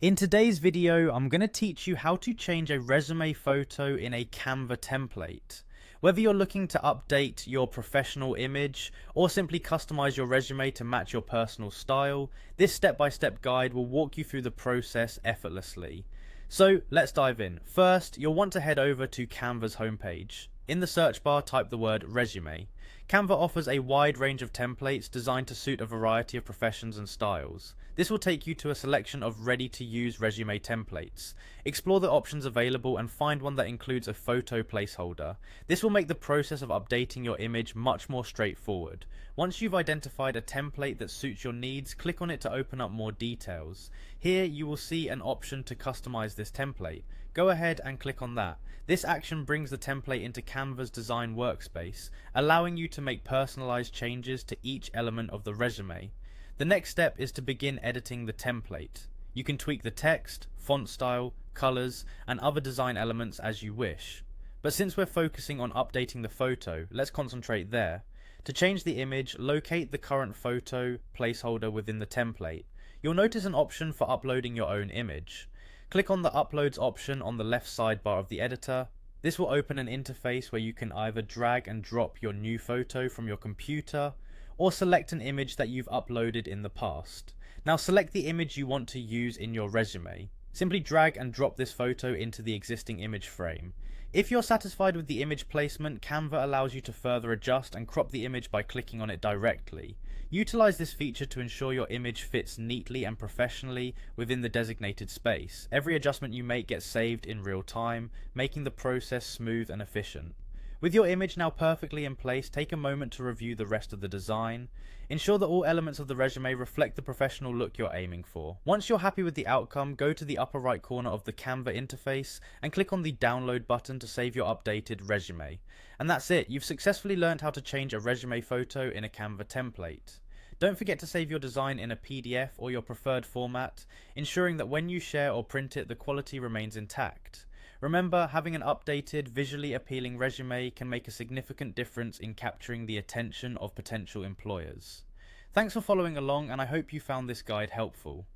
In today's video, I'm going to teach you how to change a resume photo in a Canva template. Whether you're looking to update your professional image or simply customize your resume to match your personal style, this step-by-step guide will walk you through the process effortlessly. So let's dive in. First, you'll want to head over to Canva's homepage. In the search bar, type the word resume. Canva offers a wide range of templates designed to suit a variety of professions and styles. This will take you to a selection of ready-to-use resume templates. Explore the options available and find one that includes a photo placeholder. This will make the process of updating your image much more straightforward. Once you've identified a template that suits your needs, click on it to open up more details. Here you will see an option to customize this template. Go ahead and click on that. This action brings the template into Canva's design workspace, allowing you to make personalized changes to each element of the resume. The next step is to begin editing the template. You can tweak the text, font style, colors, and other design elements as you wish. But since we're focusing on updating the photo, let's concentrate there. To change the image, locate the current photo placeholder within the template. You'll notice an option for uploading your own image. Click on the Uploads option on the left sidebar of the editor. This will open an interface where you can either drag and drop your new photo from your computer, or select an image that you've uploaded in the past. Now select the image you want to use in your resume. Simply drag and drop this photo into the existing image frame. If you're satisfied with the image placement, Canva allows you to further adjust and crop the image by clicking on it directly. Utilize this feature to ensure your image fits neatly and professionally within the designated space. Every adjustment you make gets saved in real time, making the process smooth and efficient. With your image now perfectly in place, take a moment to review the rest of the design. Ensure that all elements of the resume reflect the professional look you're aiming for. Once you're happy with the outcome, go to the upper right corner of the Canva interface and click on the download button to save your updated resume. And that's it, you've successfully learned how to change a resume photo in a Canva template. Don't forget to save your design in a PDF or your preferred format, ensuring that when you share or print it, the quality remains intact. Remember, having an updated, visually appealing resume can make a significant difference in capturing the attention of potential employers. Thanks for following along, and I hope you found this guide helpful.